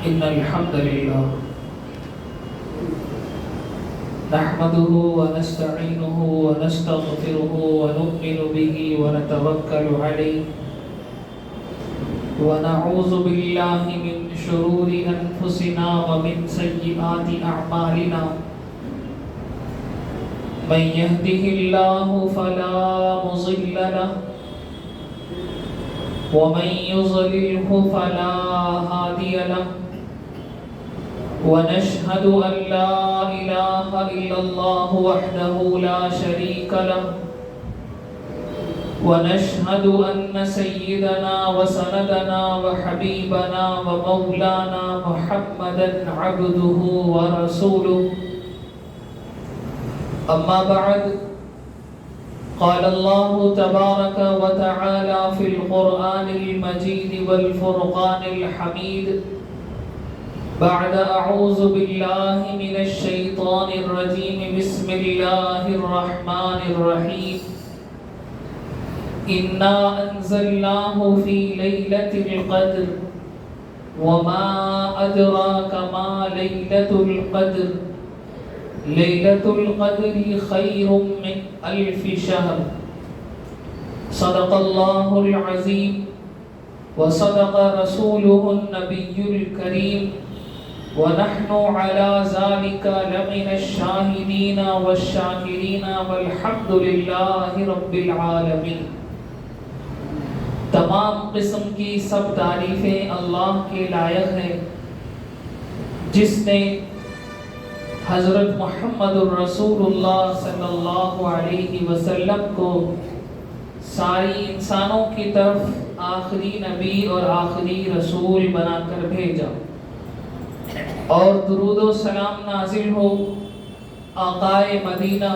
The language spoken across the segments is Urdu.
إن الحمد لله نحمده ونستعينه ونستغفره ونؤمن به ونتوكل عليه ونعوذ بالله من شرور أنفسنا ومن سيئات أعمالنا من يهده الله فلا مضل له ومن يضلله فلا هادي له ونشهد أن لا إله إلا الله وحده لا شريك له ونشهد أن سيدنا وسندنا وحبيبنا ومولانا محمدا عبده ورسوله أما بعد قال الله تبارك وتعالى في القرآن المجيد والفرقان الحميد بعد أعوذ بالله من الشيطان الرجيم بسم الله الرحمن الرحيم إنا أنزلناه في ليلة القدر وما أدراك ما ليلة القدر ليلة القدر خير من 1000 شهر صدق الله العظيم وصدق رسوله النبي الكريم ونحن على ذلك لمن الشاهدين والشاكرين والحمد لله رب العالمين۔ تمام قسم کی سب تعریفیں اللہ کے لائق ہیں جس نے حضرت محمد الرسول اللہ صلی اللہ علیہ وسلم کو ساری انسانوں کی طرف آخری نبی اور آخری رسول بنا کر بھیجا، اور درود و سلام نازل ہو آقائے مدینہ،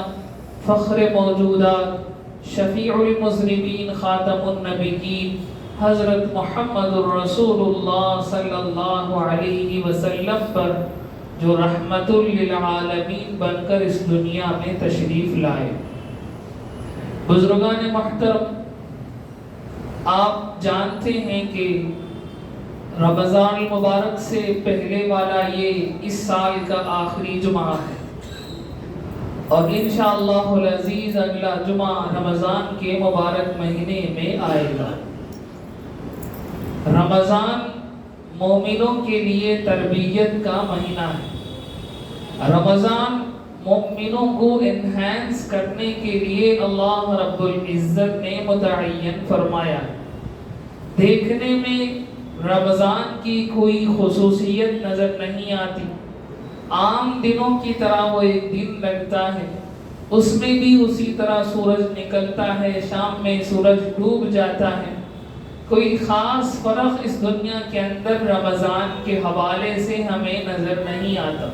فخر موجودات، شفیع المذنبین، خاتم النبیین، حضرت محمد الرسول اللہ صلی اللہ علیہ وسلم پر جو رحمت للعالمین بن کر اس دنیا میں تشریف لائے۔ بزرگان محترم، آپ جانتے ہیں کہ رمضان المبارک سے پہلے والا یہ اس سال کا آخری جمعہ ہے، اور انشاءاللہ العزیز اگلا جمعہ رمضان کے مبارک مہینے میں آئے گا۔ رمضان مومنوں کے لیے تربیت کا مہینہ ہے۔ رمضان مومنوں کو انہینس کرنے کے لیے اللہ رب العزت نے متعین فرمایا۔ دیکھنے میں رمضان کی کوئی خصوصیت نظر نہیں آتی، عام دنوں کی طرح وہ ایک دن لگتا ہے، اس میں بھی اسی طرح سورج نکلتا ہے، شام میں سورج ڈوب جاتا ہے، کوئی خاص فرق اس دنیا کے اندر رمضان کے حوالے سے ہمیں نظر نہیں آتا۔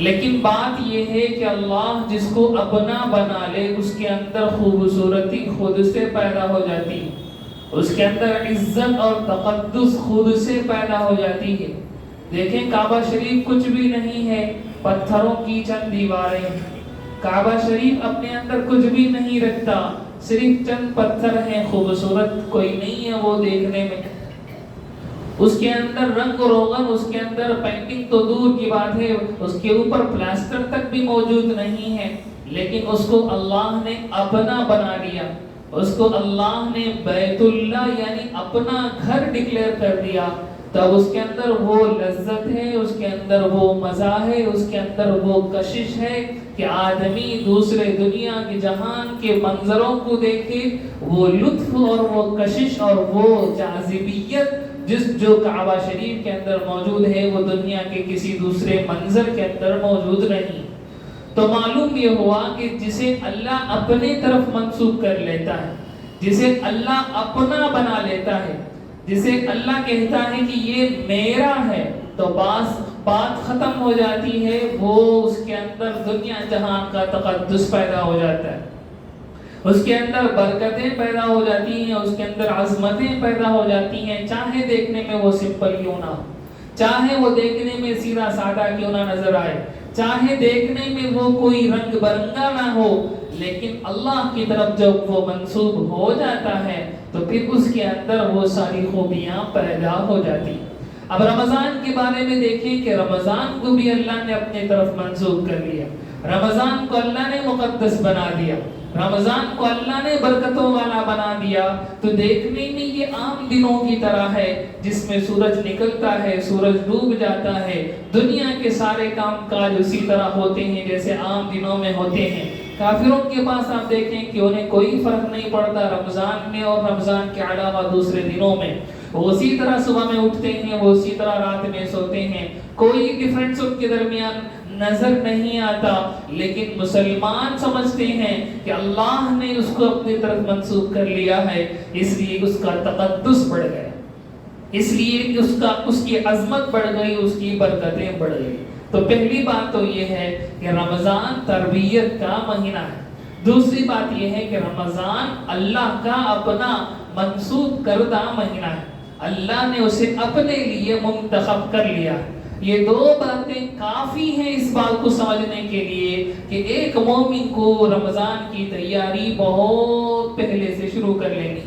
لیکن بات یہ ہے کہ اللہ جس کو اپنا بنا لے اس کے اندر خوبصورتی خود سے پیدا ہو جاتی ہے، اس کے اندر عزت اور تقدس خود سے پیدا ہو جاتی ہے۔ دیکھیں کعبہ شریف کچھ بھی نہیں ہے، پتھروں کی چند دیواریں ہیں۔ کعبہ شریف اپنے اندر کچھ بھی نہیں رکھتا، صرف چند پتھر ہیں، خوبصورت کوئی نہیں ہے وہ دیکھنے میں۔ اس کے اندر رنگ و روغن، اس کے اندر پینٹنگ تو دور کی بات ہے، اس کے اوپر پلاسٹر تک بھی موجود نہیں ہے، لیکن اس کو اللہ نے اپنا بنا لیا، اس کو اللہ نے بیت اللہ یعنی اپنا گھر ڈکلیئر کر دیا۔ تب اس کے اندر وہ لذت ہے، اس کے اندر وہ مزہ ہے، اس کے اندر وہ کشش ہے کہ آدمی دوسرے دنیا کے جہان کے منظروں کو دیکھے، وہ لطف اور وہ کشش اور وہ جاذبیت جو کعبہ شریف کے اندر موجود ہے وہ دنیا کے کسی دوسرے منظر کے اندر موجود نہیں۔ تو معلوم یہ ہوا کہ جسے اللہ اپنے طرف منسوب کر لیتا ہے، جسے اللہ اپنا بنا لیتا ہے، جسے اللہ کہتا ہے کہ یہ میرا ہے، تو بات ختم ہو جاتی ہے، وہ اس کے اندر دنیا جہان کا تقدس پیدا ہو جاتا ہے، اس کے اندر برکتیں پیدا ہو جاتی ہیں، اس کے اندر عظمتیں پیدا ہو جاتی ہیں، چاہے دیکھنے میں وہ سمپل کیوں نہ ہو، چاہے وہ دیکھنے میں سیدھا سادہ کیوں نہ نظر آئے، چاہے دیکھنے میں وہ کوئی رنگ برنگا نہ ہو، لیکن اللہ کی طرف جب وہ منسوب ہو جاتا ہے تو پھر اس کے اندر وہ ساری خوبیاں پیدا ہو جاتی۔ اب رمضان کے بارے میں دیکھیں کہ رمضان کو بھی اللہ نے اپنے طرف منسوخ کر لیا، رمضان کو اللہ نے مقدس بنا دیا، رمضان کو اللہ نے برکتوں والا بنا دیا۔ تو دیکھنے میں یہ عام دنوں کی طرح ہے جس میں سورج نکلتا ہے، سورج ڈوب جاتا ہے، دنیا کے سارے کام کاج اسی طرح ہوتے ہیں جیسے عام دنوں میں ہوتے ہیں۔ کافروں کے پاس آپ دیکھیں کہ انہیں کوئی فرق نہیں پڑتا رمضان میں اور رمضان کے علاوہ دوسرے دنوں میں، وہ اسی طرح صبح میں اٹھتے ہیں، وہ اسی طرح رات میں سوتے ہیں، کوئی ڈیفرنس ان کے درمیان نظر نہیں آتا۔ لیکن مسلمان سمجھتے ہیں کہ اللہ نے اس کو اپنی طرف منسوخ کر لیا ہے، اس لیے اس کا تقدس بڑھ گیا، اس لیے اس کی عظمت بڑھ گئی، اس کی برکتیں بڑھ گئی۔ تو پہلی بات تو یہ ہے کہ رمضان تربیت کا مہینہ ہے۔ دوسری بات یہ ہے کہ رمضان اللہ کا اپنا منسوخ کردہ مہینہ ہے، اللہ نے اسے اپنے لیے منتخب کر لیا۔ یہ دو باتیں کافی ہیں اس بات کو سمجھنے کے لیے کہ ایک مومن کو رمضان کی تیاری بہت پہلے سے شروع کر لینی۔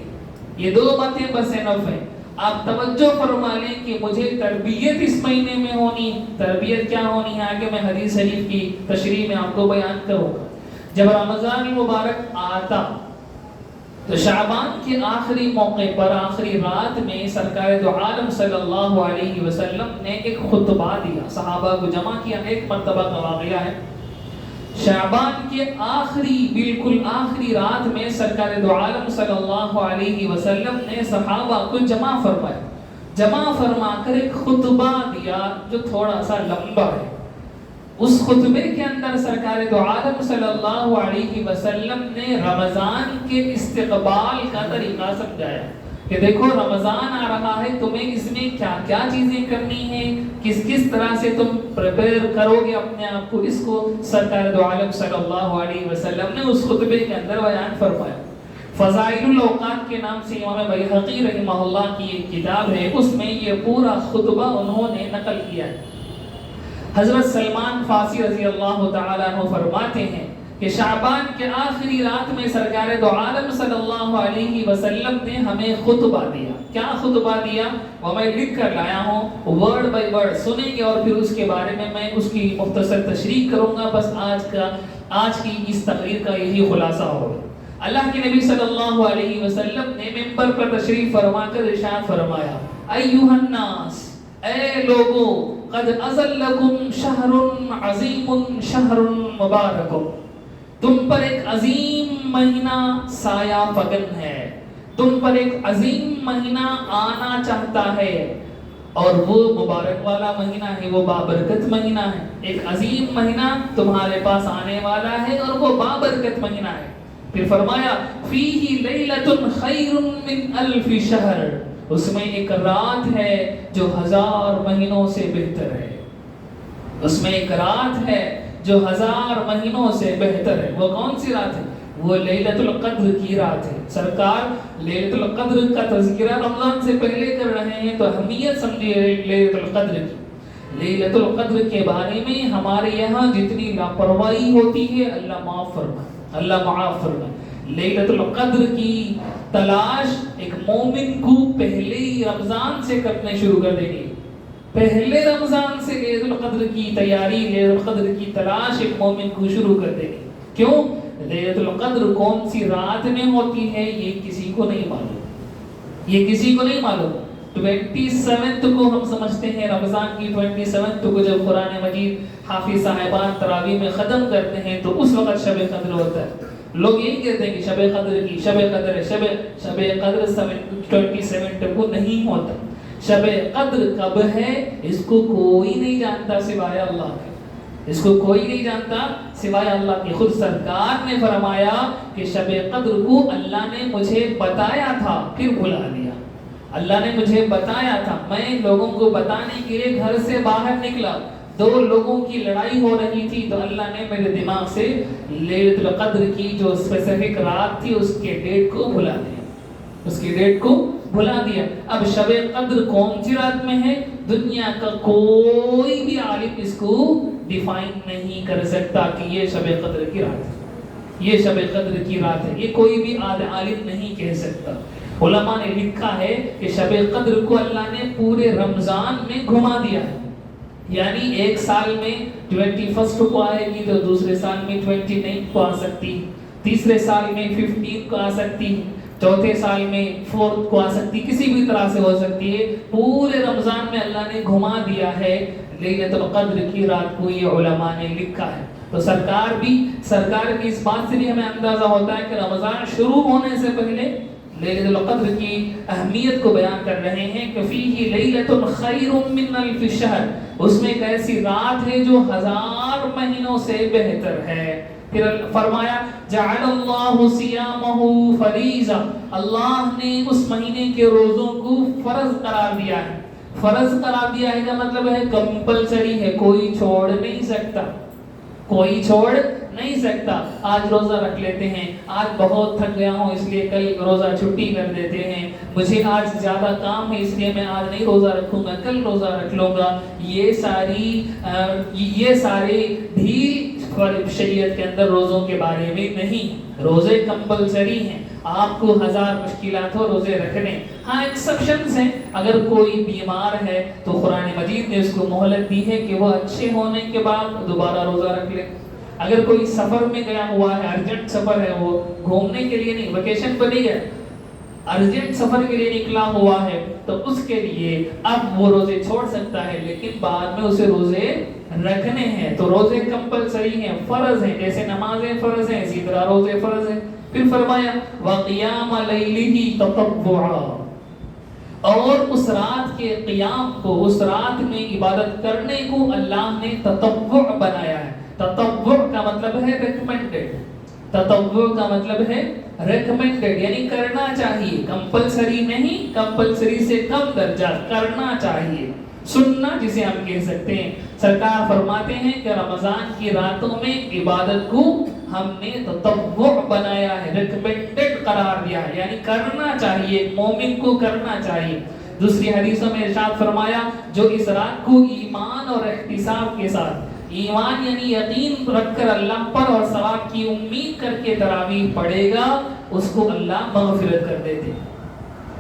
یہ دو باتیں بس انف ہیں۔ آپ توجہ فرما لیں کہ مجھے تربیت اس مہینے میں ہونی، تربیت کیا ہونی ہے آگے میں حدیث شریف کی تشریح میں آپ کو بیان کروں گا۔ جب رمضان مبارک آتا تو شعبان کے آخری موقع پر، آخری رات میں سرکار دو عالم صلی اللہ علیہ وسلم نے ایک خطبہ دیا، صحابہ کو جمع کیا۔ ایک مرتبہ کا واقعہ ہے، شعبان کے بالکل آخری رات میں سرکار دو عالم صلی اللہ علیہ وسلم نے صحابہ کو جمع فرمایا، جمع فرما کر ایک خطبہ دیا جو تھوڑا سا لمبا ہے۔ اس خطبے کے اندر سرکار دو عالم صلی اللہ علیہ وسلم نے رمضان کے استقبال کا طریقہ سمجھایا کہ دیکھو رمضان آ رہا ہے، تمہیں اس میں کیا کیا چیزیں کرنی ہیں، کس طرح سے تم پریپیئر کرو گے اپنے آپ کو، اس کو سرکار دو عالم صلی اللہ علیہ وسلم نے اس خطبے کے اندر بیان فرمایا۔ فضائل الاوقات کے نام سے امام بیہقی رحمہ اللہ کی ایک کتاب ہے، اس میں یہ پورا خطبہ انہوں نے نقل کیا ہے۔ حضرت سلمان فارسی رضی اللہ تعالیٰ عنہ فرماتے ہیں کہ شعبان کے آخری رات میں سرکار دو عالم صلی اللہ علیہ وسلم نے ہمیں خطبہ دیا۔ کیا خطبہ دیا وہ میں لکھ کر لایا ہوں، ورڈ بائی ورڈ سنیں گے اور پھر اس کے بارے میں اس کی مختصر تشریح کروں گا۔ بس آج کی اس تقریر کا یہی خلاصہ ہوگا۔ اللہ کے نبی صلی اللہ علیہ وسلم نے ممبر پر تشریف فرما کر ارشاد فرمایا، ایھا الناس، اے لوگو، قد ازلکم شہر عظیم شہر مبارک، تم پر ایک عظیم مہینہ سایہ فگن ہے، تم پر ایک عظیم مہینہ آنا چاہتا ہے، اور وہ مبارک والا مہینہ ہے، وہ بابرکت مہینہ ہے۔ ایک عظیم مہینہ تمہارے پاس آنے والا ہے اور وہ بابرکت مہینہ ہے۔ پھر فرمایا فیہ لیلۃ خیر من الف شہر، اس میں ایک رات ہے جو 1000 مہینوں سے بہتر ہے، اس میں ایک رات ہے جو 1000 مہینوں سے بہتر ہے۔ وہ کون سی رات ہے؟ وہ لیلۃ القدر کی رات ہے۔ سرکار لیلۃ القدر کا تذکرہ رمضان سے پہلے کر رہے ہیں تو اہمیت سمجھیے لیلۃ القدر کی۔ لیلۃ القدر کے بارے میں ہمارے یہاں جتنی لاپرواہی ہوتی ہے اللہ معاف فرمائے، اللہ معاف فرمائے۔ لیلۃ القدر کی تلاش ایک مومن کو پہلے ہی رمضان سے کرنے شروع کر دے گی۔ پہلے رمضان سے لیلۃ القدر کی تیاری، لیلۃ القدر کی تلاش ایک مومن کو شروع کر دے گی۔ کیوں؟ لیلۃ القدر کون سی رات میں ہوتی ہے یہ کسی کو نہیں معلوم، یہ کسی کو نہیں معلوم۔ 27 کو ہم سمجھتے ہیں رمضان کی 27 کو جب قرآن مجید حافظ صاحبان تراویح میں ختم کرتے ہیں تو اس وقت شب قدر ہوتا ہے۔ لوگ یہی کہتے ہیں کہ شب قدر کی شب قدر ہے، شب قدر 27 کو نہیں ہوتا۔ شب قدر کب ہے اس کو کوئی نہیں جانتا سوائے اللہ کے، اس کو کوئی نہیں جانتا سوائے اللہ کے۔ خود سرکار نے فرمایا کہ شب قدر کو اللہ نے مجھے بتایا تھا پھر بھلا دیا، اللہ نے مجھے بتایا تھا، میں لوگوں کو بتانے کے لیے گھر سے باہر نکلا، 2 لوگوں کی لڑائی ہو رہی تھی تو اللہ نے میرے دماغ سے لیلۃ القدر کی جو اسپیسیفک رات تھی اس کے ڈیٹ کو بھلا دیا، اس کی ڈیٹ کو بھلا دیا۔ اب شب قدر کون سی رات میں ہے دنیا کا کوئی بھی عالم اس کو ڈیفائن نہیں کر سکتا کہ یہ شب قدر کی رات ہے، یہ شب قدر کی رات ہے، یہ کوئی بھی عالم نہیں کہہ سکتا۔ علماء نے لکھا ہے کہ شب قدر کو اللہ نے پورے رمضان میں گھما دیا ہے، یعنی ایک سال میں 21 کو آئے گی تو دوسرے سال میں 29 کو آ سکتی، تیسرے سال میں 15 کو آ سکتی، چوتھے سال میں 4 کو آ سکتی، کسی بھی طرح سے ہو سکتی ہے۔ پورے رمضان میں اللہ نے گھما دیا ہے لیلۃ القدر کی رات کو، یہ علماء نے لکھا ہے۔ تو سرکار کی اس بات سے بھی ہمیں اندازہ ہوتا ہے کہ رمضان شروع ہونے سے پہلے لیلۃ القدر کی اہمیت کو بیان کر رہے ہیں کہ فیہ لیلۃ خیر من الف شہر، اس میں ایک ایسی رات ہے جو 1000 مہینوں سے بہتر ہے۔ پھر فرمایا جعل اللہ صیامہ فریضہ، اللہ نے اس مہینے کے روزوں کو فرض قرار دیا ہے۔ فرض قرار دیا ہے کا مطلب ہے کمپلسری ہے، کوئی چھوڑ نہیں سکتا، کوئی چھوڑ نہیں سکتا۔ آج روزہ رکھ لیتے ہیں، آج بہت تھک گیا ہوں اس لیے کل روزہ چھٹی کر دیتے ہیں، مجھے آج زیادہ کام ہے اس لیے میں آج نہیں روزہ رکھوں گا، کل روزہ رکھ لوں گا۔ یہ سارے ڈھیل شریعت کے اندر روزوں کے بارے میں نہیں، روزے کمپلسری ہیں، آپ کو 1000 مشکلات ہو روزے رکھنے۔ ہاں ایکسپشنز ہیں، اگر کوئی بیمار ہے تو قرآن مجید نے اس کو مہلت دی ہے کہ وہ اچھے ہونے کے بعد دوبارہ روزہ رکھ لے۔ اگر کوئی سفر میں گیا ہوا ہے، ارجنٹ سفر ہے، وہ گھومنے کے لیے نہیں، ویکیشن پر نہیں ہے، ارجنٹ سفر کے لیے نکلا ہوا ہے، تو اس کے لیے اب وہ روزے چھوڑ سکتا ہے، لیکن بعد میں اسے روزے رکھنے ہیں۔ تو روزے کمپلسری ہیں، فرض ہیں، جیسے نمازیں فرض ہیں اسی طرح روزے فرض ہیں۔ پھر فرمایا وَقِيَامَ لَيْلِهِ تَطَوُّعًا، اور اس رات کے قیام کو، اس رات میں عبادت کرنے کو اللہ نے تطوع بنایا ہے۔ تطوع کا مطلب ہے ریکمینڈڈ، تطوع کا مطلب ہے ریکمینڈڈ، یعنی کرنا چاہیے، کمپلسری نہیں، کمپلسری سے کم درجہ، کرنا چاہیے، سننا جسے ہم کہہ سکتے ہیں۔ سرکار فرماتے ہیں کہ رمضان کی راتوں میں عبادت کو ہم نے تطوع بنایا ہے، ریکمینڈڈ قرار دیا ہے، یعنی کرنا چاہیے، مومن کو کرنا چاہیے۔ دوسری حدیثوں میں ارشاد فرمایا جو اس رات کو ایمان اور احتساب کے ساتھ، ایمان یعنی یقین رکھ کر اللہ پر اور ثواب کی امید کر کے تراویح پڑھے گا، اس کو اللہ مغفرت کر دیتے ہیں،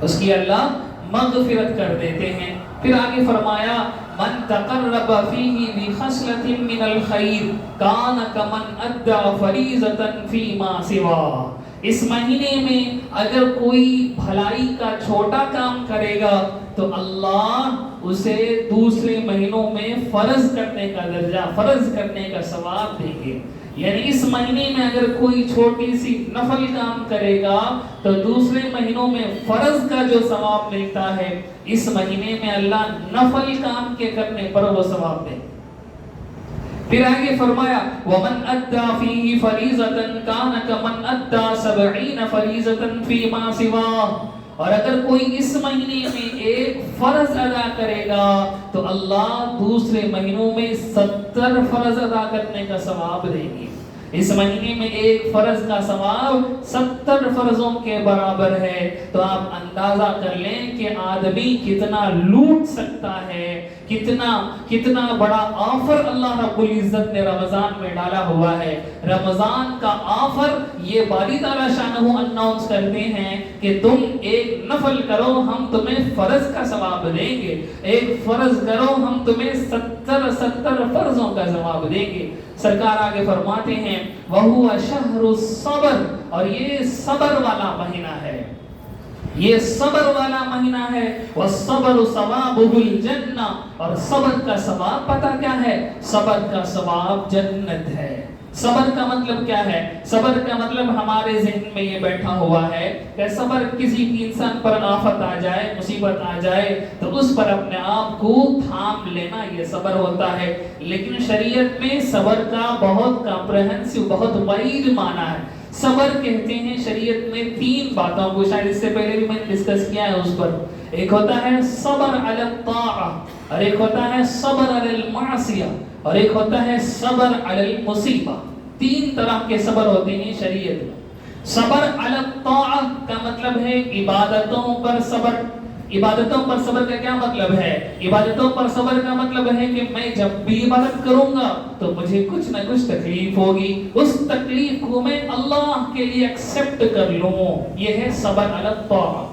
اس کی اللہ مغفرت کر دیتے ہیں۔ پھر آگے فرمایا من تقرب فیہ بخصلۃ من الخیر کان کمن ادى فریضۃ فیما سوا، اس مہینے میں اگر کوئی بھلائی کا چھوٹا کام کرے گا تو اللہ اسے دوسرے مہینوں میں فرض کرنے کا درجہ، فرض کرنے کا ثواب دیں گے۔ یعنی اس مہینے میں اگر کوئی چھوٹی سی نفل کام کرے گا تو دوسرے مہینوں میں فرض کا جو ثواب ملتا ہے، اس مہینے میں اللہ نفل کام کے کرنے پر وہ ثواب دے۔ پھر آگے فرمایا وَمَنْ أَدَّى فِيهِ فَرِيضَةً كَانَ كَمَنْ أَدَّى 70 فَرِيضَةً فِي مَا سِوَاهُ، اور اگر کوئی اس مہینے میں ایک فرض ادا کرے گا تو اللہ دوسرے مہینوں میں 70 فرض ادا کرنے کا ثواب دیں گے۔ اس مہینے میں ایک فرض کا ثواب 70 فرضوں کے برابر ہے۔ تو آپ اندازہ کر لیں کہ آدمی کتنا لوٹ سکتا ہے، کتنا بڑا آفر اللہ رب العزت نے رمضان میں ڈالا ہوا ہے۔ رمضان کا آفر یہ باری تعالیٰ شانہ اناؤنس کرتے ہیں کہ تم ایک نفل کرو ہم تمہیں فرض کا ثواب دیں گے، ایک فرض کرو ہم تمہیں 70 فرضوں کا ثواب دیں گے۔ سرکار آگے فرماتے ہیں وَهُوَ شَهْرُ الصَّبْرِ، اور یہ صبر والا مہینہ ہے، یہ صبر والا مہینہ ہے۔ وَالصَّبْرُ ثَوَابُهُ الْجَنَّةُ، اور صبر کا ثواب پتہ کیا ہے؟ صبر کا ثواب جنت ہے۔ صبر کا مطلب کیا ہے؟ صبر کا مطلب ہمارے ذہن میں یہ بیٹھا ہوا ہے کہ صبر کسی انسان پر آفت آ جائے، مصیبت آ جائے تو اس پر اپنے آپ کو تھام لینا، یہ صبر ہوتا ہے۔ لیکن شریعت میں صبر کا بہت کمپریہنسو، بہت وائڈ معنی ہے۔ صبر کہتے ہیں شریعت میں 3 باتوں کو، شاید اس سے پہلے بھی میں نے ڈسکس کیا ہے اس پر۔ ایک ہوتا ہے صبر علی الطاعہ، اور ایک ہوتا ہے صبر علی المعصیہ، اور ایک ہوتا ہے صبر علی المصیبہ۔ 3 طرح کے صبر ہوتے ہیں شریعت میں۔ صبر علی الطاعہ کا مطلب ہے عبادتوں پر صبر۔ عبادتوں پر صبر کا کیا مطلب ہے؟ عبادتوں پر صبر کا مطلب ہے کہ میں جب بھی عبادت کروں گا تو مجھے کچھ نہ کچھ تکلیف ہوگی، اس تکلیف کو میں اللہ کے لیے ایکسپٹ کر لوں، یہ ہے صبر علی الطاعہ۔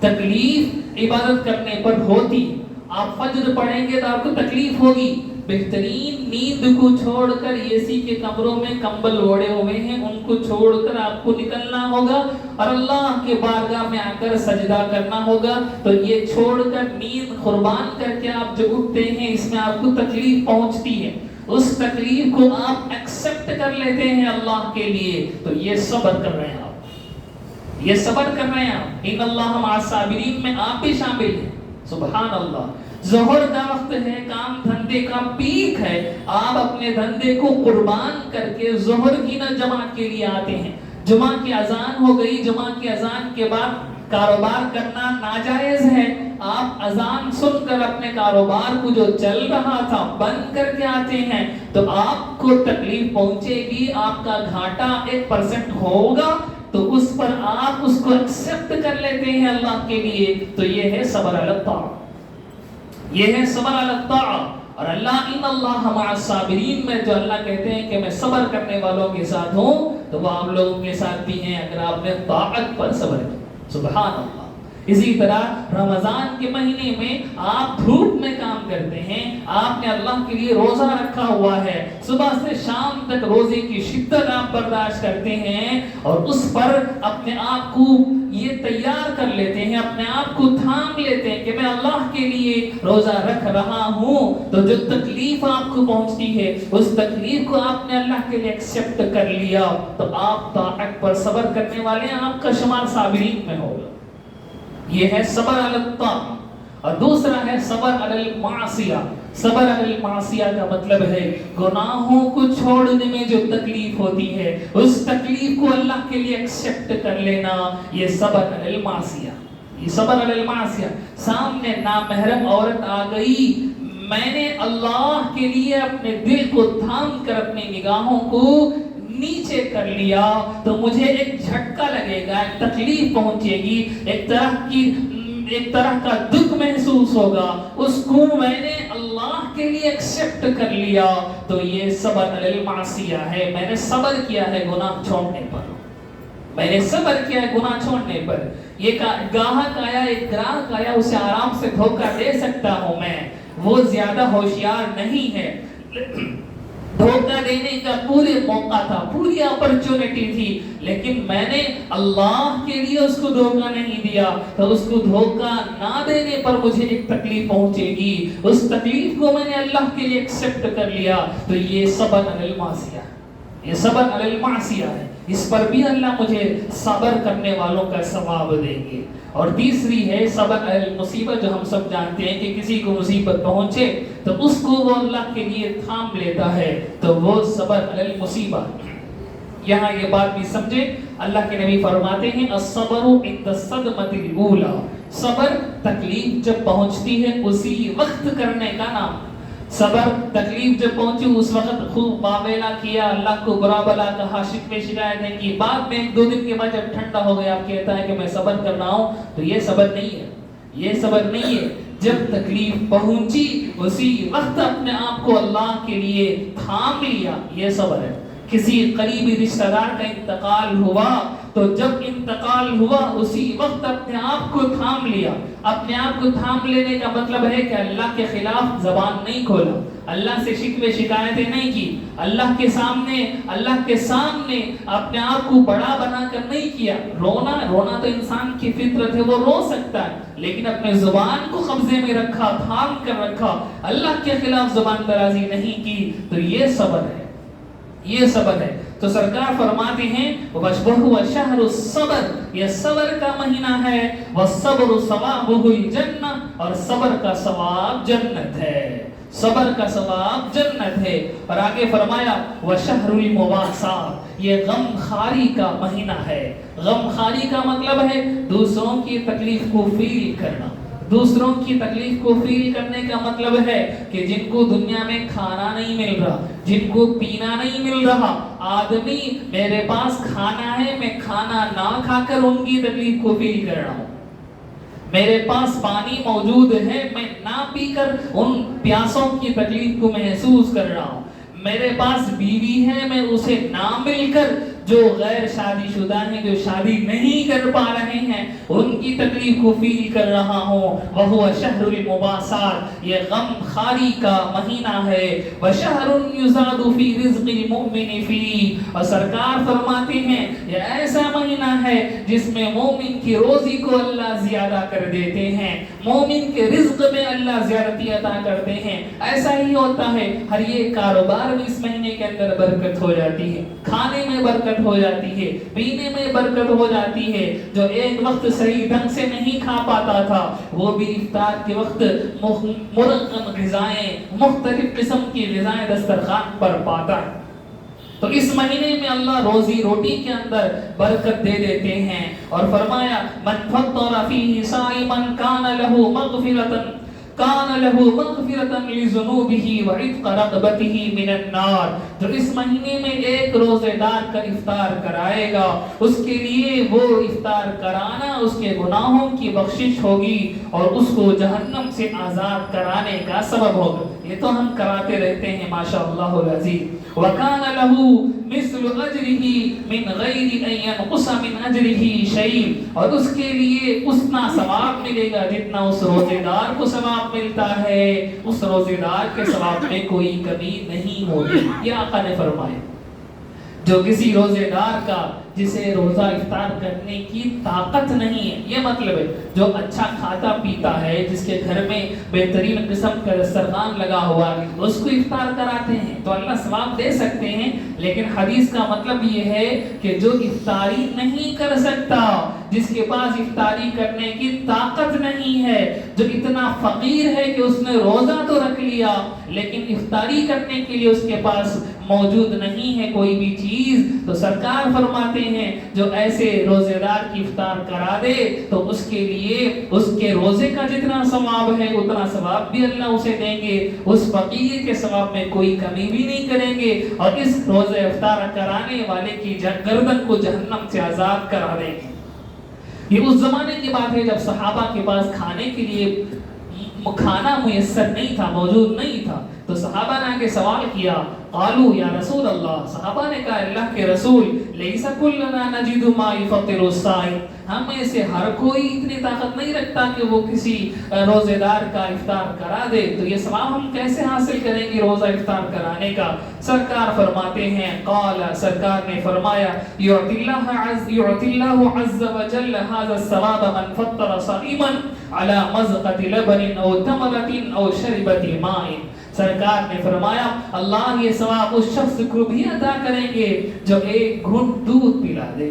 تکلیف عبادت کرنے پر ہوتی. آپ فجر پڑھیں گے تو آپ کو تکلیف ہوگی. بہترین نیند کو چھوڑ کر اے سی کے کمروں میں کمبل اوڑے ہوئے ہیں ان کو چھوڑ کر آپ کو نکلنا ہوگا اور اللہ کے بارگاہ میں آ کر سجدہ کرنا ہوگا. تو یہ چھوڑ کر نیند قربان کر کے آپ جو اٹھتے ہیں اس میں آپ کو تکلیف پہنچتی ہے. اس تکلیف کو آپ ایکسپٹ کر لیتے ہیں اللہ کے لیے, تو یہ صبر کر رہے ہیں آپ, یہ صبر کر رہے ہیں آپ. ان اللہ مع الصابرین میں آپ بھی شامل ہیں. سبحان اللہ. ظہر کا وقت ہے, کام دھندے کا پیک ہے, آپ اپنے دھندے کو قربان کر کے ظہر کی نہ جماعت کے لیے آتے ہیں. جمعہ کی اذان ہو گئی, جمعہ کی اذان کے بعد کاروبار کرنا ناجائز ہے. آپ اذان سن کر اپنے کاروبار کو جو چل رہا تھا بند کر کے آتے ہیں تو آپ کو تکلیف پہنچے گی, آپ کا گھاٹا 1% ہوگا, تو اس پر آپ اس کو ایکسپٹ کر لیتے ہیں اللہ کے لیے. تو یہ ہے صبر علی الطاعہ, یہ ہے صبر علی الطاعہ. اور اللہ ان اللہ مع الصابرین میں جو اللہ کہتے ہیں کہ میں صبر کرنے والوں کے ساتھ ہوں, تو وہ آپ لوگوں کے ساتھ بھی ہیں اگر آپ نے طاعت پر صبر کیا. سبحان اللہ. اسی طرح رمضان کے مہینے میں آپ دھوپ میں کام کرتے ہیں, آپ نے اللہ کے لیے روزہ رکھا ہوا ہے, صبح سے شام تک روزے کی شدت آپ برداشت کرتے ہیں اور اس پر اپنے آپ کو یہ تیار کر لیتے ہیں, اپنے آپ کو تھام لیتے ہیں کہ میں اللہ کے لیے روزہ رکھ رہا ہوں. تو جو تکلیف آپ کو پہنچتی ہے اس تکلیف کو آپ نے اللہ کے لیے ایکسپٹ کر لیا, تو آپ طاعت پر صبر کرنے والے ہیں, آپ کا شمار صابرین میں ہوگا. یہ ہے صبر علی الطاعہ. اور دوسرا ہے صبر علی المعصیہ. صبر علی المعصیہ کا مطلب ہے گناہوں کو چھوڑنے میں جو تکلیف ہوتی ہے اس تکلیف کو اللہ کے لیے ایکسپٹ کر لینا, یہ صبر علی المعصیہ. یہ صبر علی المعصیہ. سامنے نامحرم عورت آ گئی, میں نے اللہ کے لیے اپنے دل کو تھام کر اپنی نگاہوں کو نیچے کر لیا, تو مجھے ایک جھٹکا لگے گا, ایک تکلیف پہنچے گی, ایک طرح کا دکھ محسوس ہوگا, اس کو میں نے اللہ کے لیے ایکسپٹ کر لیا. تو یہ صبر علی المعصیہ ہے. میں نے صبر کیا ہے گناہ چھوڑنے پر, میں نے صبر کیا ہے گناہ چھوڑنے پر. یہ گاہک آیا, ایک گراہک آیا, اسے آرام سے دھوکہ دے سکتا ہوں میں, وہ زیادہ ہوشیار نہیں ہے. دھوکہ دینے کا پورے موقع تھا, پوری اپرچونٹی تھی, لیکن میں نے اللہ کے لیے اس کو دھوکہ نہیں دیا. تو اس کو دھوکہ نہ دینے پر مجھے ایک تکلیف پہنچے گی, اس تکلیف کو میں نے اللہ کے لیے ایکسپٹ کر لیا. تو یہ صبر علی المعصیہ, یہ صبر علی المعصیہ ہے. اس پر بھی اللہ مجھے صبر کرنے والوں کا ثواب دیں گے. اور تیسری ہے صبر علی المصیبت, جو ہم سب جانتے ہیں کہ کسی کو مصیبت پہنچے تو اس کو وہ اللہ کے لیے تھام لیتا ہے, تو وہ صبر علی المصیبت. یہاں یہ بات بھی سمجھے, اللہ کے نبی فرماتے ہیں الصبر عند الصدمۃ الاولی, صبر تکلیف جب پہنچتی ہے اسی وقت کرنے کا نام. صبر تکلیف جب پہنچی اس وقت خوب باویلا کیا, اللہ کو برا بلا کہا, شکوے شکایتیں کی, بعد میں 1-2 دن کے بعد جب ٹھنڈا ہو گیا آپ کہتا ہے کہ میں صبر کر رہا ہوں, تو یہ صبر نہیں ہے, یہ صبر نہیں ہے. جب تکلیف پہنچی اسی وقت اپنے آپ کو اللہ کے لیے تھام لیا, یہ صبر ہے. کسی قریبی رشتہ دار کا انتقال ہوا تو جب انتقال ہوا اسی وقت اپنے آپ کو تھام لیا. اپنے آپ کو تھام لینے کا مطلب ہے کہ اللہ کے خلاف زبان نہیں کھولا, اللہ سے شکوے شکایتیں نہیں کی, اللہ کے سامنے اپنے آپ کو بڑا بنا کر نہیں کیا. رونا تو انسان کی فطرت ہے, وہ رو سکتا ہے, لیکن اپنے زبان کو قبضے میں رکھا, تھام کر رکھا, اللہ کے خلاف زبان درازی نہیں کی. تو یہ صبر ہے, یہ صبر ہے. تو سرکار فرماتے ہیں وَشْبَهُ وَشَهْرُ الصَّبْرِ, یہ صبر کا مہینہ ہے. وَالصَّبْرُ صَوَابُهُ الْجَنَّةُ, اور صبر کا ثواب جنت ہے, صبر کا ثواب جنت ہے. اور آگے فرمایا وَشَهْرُ الْمُوَاسَاةِ, یہ غم خاری کا مہینہ ہے. غم خاری کا مطلب ہے دوسروں کی تکلیف کو فیل کرنا. دوسروں کی تکلیف کو فیل کرنے کا مطلب ہے کہ جن کو دنیا میں کھانا نہیں مل رہا, جن کو پینا نہیں مل رہا, آدمی میرے پاس کھانا ہے, میں کھانا نہ کھا کر ان کی تکلیف کو فیل کر رہا ہوں. میرے پاس پانی موجود ہے, میں نہ پی کر ان پیاسوں کی تکلیف کو محسوس کر رہا ہوں. میرے پاس بیوی ہے, میں اسے نہ مل کر جو غیر شادی شدہ ہیں، جو شادی نہیں کر پا رہے ہیں، ان کی تکلیف کو فیل کر رہا ہوں۔ وَهُوَ شَهْرُ الْمُبَاسَات، یہ غم خاری کا مہینہ ہے۔ وَشَهْرٌ يُزَادُ فِي رِزْقِ الْمُؤْمِنِ فِيهِ، اور سرکار فرماتے ہیں یہ ایسا مہینہ ہے جس میں مومن کی روزی کو اللہ زیادہ کر دیتے ہیں، مومن کے رزق میں اللہ زیادتی عطا کرتے ہیں۔ ایسا ہی ہوتا ہے، ہر یہ کاروبار میں اس مہینے کے اندر برکت ہو جاتی ہے، کھانے میں برکت ہو جاتی ہے، پینے میں برکت ہو جاتی ہے۔ جو ایک وقت صحیح ڈھنگ سے نہیں کھا پاتا تھا وہ بھی افطار کے وقت مرغن غذائیں، مختلف قسم کی غذائیں دسترخوان پر پاتا ہے۔ تو اس مہینے میں اللہ روزی روٹی کے اندر برکت دے دیتے ہیں، اور فرمایا من فطر فیہ صائما کان لہ مغفرۃ لذنوبہ وعتق رقبتہ من النار، جو اس مہینے میں ایک روزے دار کا افطار کرائے گا اس کے لیے وہ افطار کرانا اس کے گناہوں کی بخشش ہوگی اور اس کو جہنم سے آزاد کرانے کا سبب ہوگا۔ یہ تو ہم کراتے رہتے ہیں ماشاءاللہ العزیز۔ وَكَانَ لَهُ مِثْلُ أَجْرِهِ مِنْ غَيْرِ أَنْ يَنْقُصَ مِنْ أَجْرِهِ شَيْءٌ، اور اس کے لیے اتنا ثواب ملے گا جتنا اس روزے دار کو ثواب ملتا ہے، اس روزے دار کے ثواب میں کوئی کمی نہیں ہوگی۔ یہ آقا نے فرمایا جو کسی روزے دار کا جسے روزہ افطار کرنے کی طاقت نہیں ہے، یہ مطلب ہے جو اچھا کھاتا پیتا ہے، جس کے گھر میں بہترین قسم کا دسترخوان لگا ہوا ہے، اس کو افطار کراتے ہیں تو اللہ ثواب دے سکتے ہیں، لیکن حدیث کا مطلب یہ ہے کہ جو افطاری نہیں کر سکتا، جس کے پاس افطاری کرنے کی طاقت نہیں ہے، جو اتنا فقیر ہے کہ اس نے روزہ تو رکھ لیا لیکن افطاری کرنے کے لیے اس کے پاس موجود نہیں ہے کوئی بھی چیز، تو سرکار فرماتے ہیں جو ایسے روزے دار کی افطار کرا دے تو اس کے لیے اس کے روزے کا جتنا ثواب ہے اتنا ثواب بھی اللہ اسے دیں گے، اس فقیر کے ثواب میں کوئی کمی بھی نہیں کریں گے، اور اس روزے افطار کرانے والے کی گردن کو جہنم سے آزاد کرا دیں گے۔ یہ اس زمانے کی بات ہے جب صحابہ کے پاس کھانے کے لیے کھانا میسر نہیں تھا، موجود نہیں تھا، تو صحابہ نے آگے سوال کیا، قالوا یا رسول اللہ، صحابہ نے کہا اللہ کے رسول، لیس کلنا نجد ما یفطر الصائم، ہم میں سے ہر کوئی اتنی طاقت نہیں رکھتا کہ وہ کسی روزے دار کا افطار کرا دے، تو یہ ثواب ہم کیسے حاصل کریں گے روزہ افطار کرانے کا؟ سرکار فرماتے ہیں، قال، سرکار نے فرمایا، یعطی اللہ عز وجل هذا الثواب من فطر صائما على مزقة لبن او تمرة او شربة ماء، سرکار نے فرمایا اللہ یہ ثواب اس شخص کو بھی عطا کریں گے جو ایک گھونٹ دودھ پلا دے،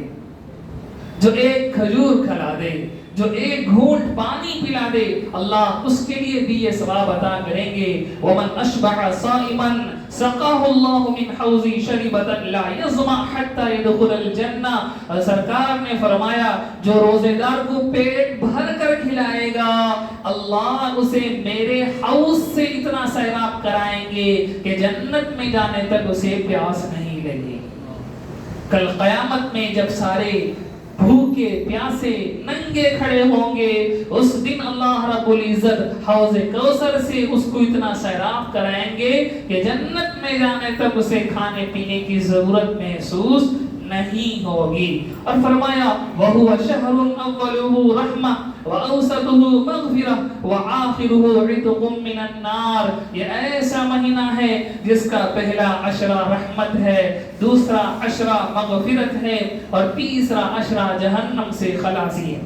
جو ایک کھجور کھلا دے، جو ایک گھونٹ پانی پلا دے، اللہ اس کے لیے بھی یہ ثواب عطا کریں گے۔ وَمَنْ أَشْبَعَ صَائِمًا سَقَاهُ اللَّهُ مِنْ حَوْزِ شَرِبَةً لَا يَظْمَأْ حَتَّى يَدْخُلَ الْجَنَّةَ، اور سرکار نے فرمایا جو روزے دار کو پیٹ بھر کر کھلائے گا اللہ اسے میرے حوض سے اتنا سیراب کرائیں گے کہ جنت میں جانے تک اسے پیاس نہیں لگے۔ کل قیامت میں جب سارے بھوکے پیاسے ننگے کھڑے ہوں گے، اس دن اللہ رب العزت حوض کوثر سے اس کو اتنا سیراب کرائیں گے کہ جنت میں جانے تک اسے کھانے پینے کی ضرورت محسوس نہیں ہوگی۔ اور فرمایا وَهُوَ شَهْرٌ أَوَّلُهُ رَحْمَةٌ وَأَوْسَطُهُ مَغْفِرَةٌ وَآخِرُهُ عِتْقٌ مِّنَ النَّارِ، یہ ایسا مہینہ ہے جس کا پہلا عشرہ رحمت ہے، دوسرا عشرہ مغفرت ہے، اور تیسرا عشرہ جہنم سے خلاصی ہے۔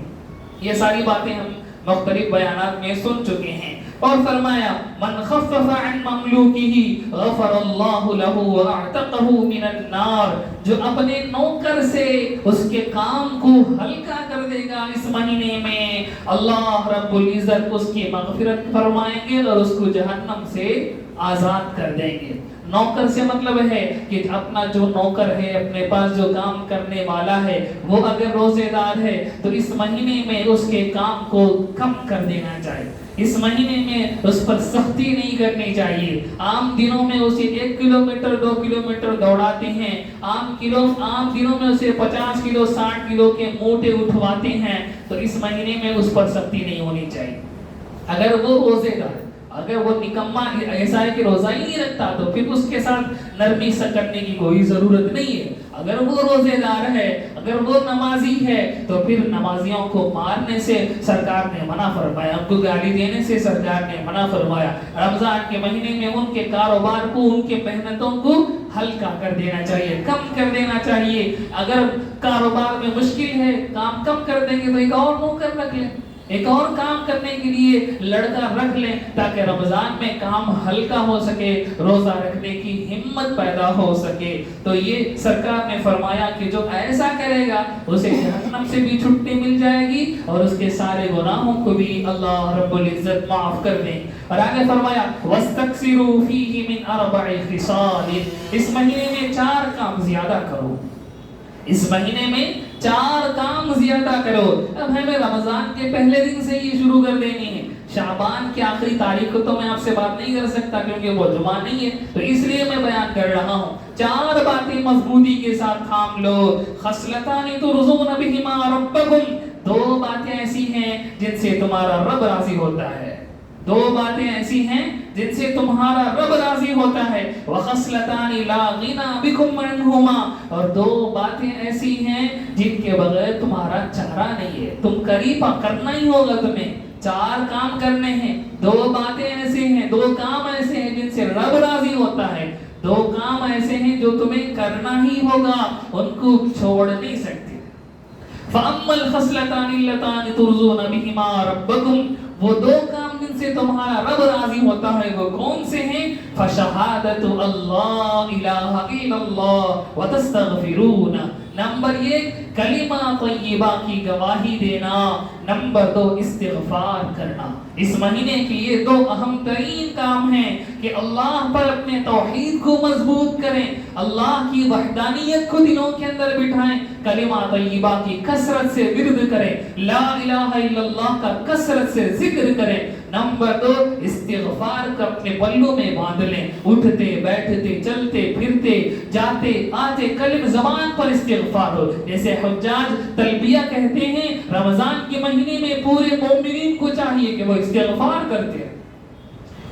یہ ساری باتیں ہم مختلف بیانات میں سن چکے ہیں۔ اور فرمایا من خفف عن مملوکہ غفر اللہ لہ واعتقہ من النار، جو اپنے نوکر سے اس کے کام کو ہلکا کر دے گا اس مہینے میں اللہ رب العزت اس کی مغفرت فرمائیں گے اور اس کو جہنم سے آزاد کر دیں گے۔ نوکر سے مطلب ہے کہ اپنا جو نوکر ہے، اپنے پاس جو کام کرنے والا ہے، وہ اگر روزے دار ہے تو اس مہینے میں اس کے کام کو کم کر دینا چاہیے، اس مہینے میں اس پر سختی نہیں کرنی چاہیے۔ عام دنوں میں اسے 1 کلومیٹر 2 کلومیٹر دوڑاتے ہیں، عام دنوں میں اسے 50 کلو 60 کلو کے موٹے اٹھواتے ہیں، تو اس مہینے میں اس پر سختی نہیں ہونی چاہیے۔ اگر وہ روزے دار اگر وہ نکما ایسا ہے کہ روزہ ہی نہیں رکھتا تو پھر اس کے ساتھ نرمی سے کرنے کی کوئی ضرورت نہیں ہے. اگر وہ روزے دار ہے, اگر وہ نمازی ہے, تو پھر نمازیوں کو مارنے سے سرکار نے منع فرمایا, ان کو گالی دینے سے سرکار نے منع فرمایا. رمضان کے مہینے میں ان کے کاروبار کو, ان کے محنتوں کو ہلکا کر دینا چاہیے, کم کر دینا چاہیے. اگر کاروبار میں مشکل ہے, کام کم کر دیں گے تو ایک اور نوکر رکھ لیں, ایک اور کام کرنے کے لیے لڑکا رکھ لیں, تاکہ رمضان میں کام ہلکا ہو سکے, روزہ رکھنے کی ہمت پیدا ہو سکے. تو یہ سرکار نے فرمایا کہ جو ایسا کرے گا اسے جہنم سے بھی چھٹی مل جائے گی اور اس کے سارے گناہوں کو بھی اللہ رب العزت معاف کر دیں. اور آگے فرمایا وَاسْتَكْثِرُوا فِيهِ مِنْ أَرْبَعِ خِصَالٍ, اس مہینے میں 4 کام زیادہ کرو, اس مہینے میں 4 کام زیادہ کرو. اب ہمیں رمضان کے پہلے دن سے یہ شروع کر دینی ہے. شعبان کی آخری تاریخ کو تو میں آپ سے بات نہیں کر سکتا کیونکہ وہ جمعہ نہیں ہے, تو اس لیے میں بیان کر رہا ہوں. 4 باتیں مضبوطی کے ساتھ تھام لو. خصلتان ترضون بهما ربکم, 2 باتیں ایسی ہیں جن سے تمہارا رب راضی ہوتا ہے, 2 باتیں ایسی ہیں جن سے تمہارا رب راضی ہوتا ہے. وَخَصْلَتَانِ لَا غِنَى بِكُمْ عَنْهُمَا, اور 2 باتیں ایسی ہیں جن کے بغیر تمہارا چارہ نہیں ہے, تم قریبا کرنا ہی ہوگا تمہیں. 4 کام کرنے ہیں, 2 باتیں ایسے ہیں, 2 کام ایسے ہیں جن سے رب راضی ہوتا ہے, 2 کام ایسے ہیں جو تمہیں کرنا ہی ہوگا, ان کو چھوڑ نہیں سکتے. فَأَمَّا الْخَصْلَتَانِ اللَّتَانِ تُرْضُونَ بِهِمَا رَبَّكُمْ, وہ 2 کام جن سے تمہارا رب راضی ہوتا ہے وہ کون سے ہیں؟ فَشَهَادَةُ اللَّهِ إِلَٰهَ إِلَّا اللَّهُ وَتَسْتَغْفِرُونَ, نمبر 1 کلمہ طیبہ کی گواہی دینا, نمبر 2 استغفار کرنا. اس مہینے کے یہ 2 اہم ترین کام ہیں کہ اللہ پر اپنے توحید کو مضبوط کریں, اللہ کی وحدانیت کو دلوں کے اندر بٹھائیں, کلمہ طیبہ کی کثرت سے ورد کریں, لا الہ الا اللہ کا کثرت سے ذکر کریں. نمبر 2 استغفار کو اپنے پلوں میں باندھ لیں, اٹھتے بیٹھتے چلتے پھرتے جاتے آتے کلمہ زبان پر استغفار ہو. جیسے حجاج تلبیہ کہتے ہیں, رمضان کے مہینے میں پورے مومنین کو چاہیے کہ وہ استغفار کرتے ہیں,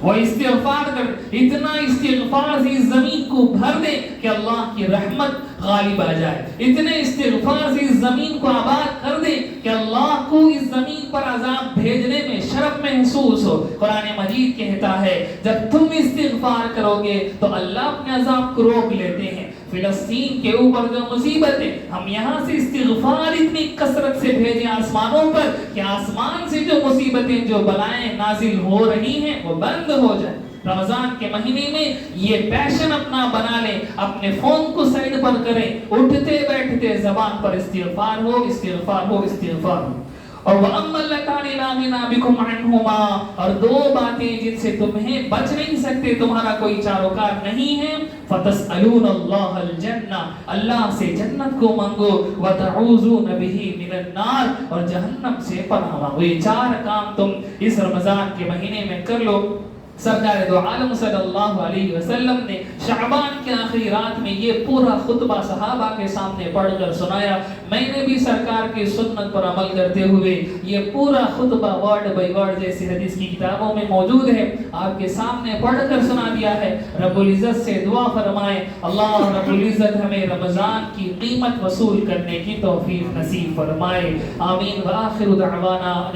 وہ استغفار کر, اتنا استغفار سے اس زمین کو بھر دے کہ اللہ کی رحمت غالب آ جائے, اتنے استغفار سے اس زمین کو آباد کر دے کہ اللہ کو اس زمین پر عذاب بھیجنے میں شرف محسوس ہو. قرآن مجید کہتا ہے جب تم استغفار کرو گے تو اللہ اپنے عذاب کو روک لیتے ہیں. فلسطین کے اوپر جو مصیبتیں, ہم یہاں سے استغفار اتنی کثرت سے بھیجیں آسمانوں پر کہ آسمان سے جو مصیبتیں جو بلائیں نازل ہو رہی ہیں وہ بند ہو جائیں. رمضان کے مہینے میں یہ پیشن اپنا بنا لیں, اپنے فون کو سائیڈ پر کریں, اٹھتے بیٹھتے زبان پر استغفار ہو, استغفار ہو, استغفار ہو. اور وَأَمَّا اللَّتَانِ لَا غِنَىٰ بِكُمْ عَنْهُمَا, اور 2 باتیں جن سے تمہیں بچ نہیں سکتے, تمہارا کوئی چاروکار نہیں ہے. فَتَسْأَلُونَ اللَّهَ الْجَنَّةَ, اللہ سے جنت کو مانگو. وَتَعُوذُونَ بِهِ مِنَ النَّارِ, اور جہنم سے پناہ مانگو. یہ 4 کام تم اس رمضان کے مہینے میں کر لو. سرکار دو عالم صلی اللہ علیہ وسلم نے شعبان کے آخری رات میں یہ پورا خطبہ صحابہ کے سامنے پڑھ کر سنایا. میں نے بھی سرکار کی سنت پر عمل کرتے ہوئے یہ پورا خطبہ ورڈ بائی ورڈ جیسے حدیث کی کتابوں میں موجود ہے آپ کے سامنے پڑھ کر سنا دیا ہے. رب العزت سے دعا فرمائیں اللہ رب العزت ہمیں رمضان کی قیمت وصول کرنے کی توفیق نصیب فرمائے. آمین. وآخر دعوانا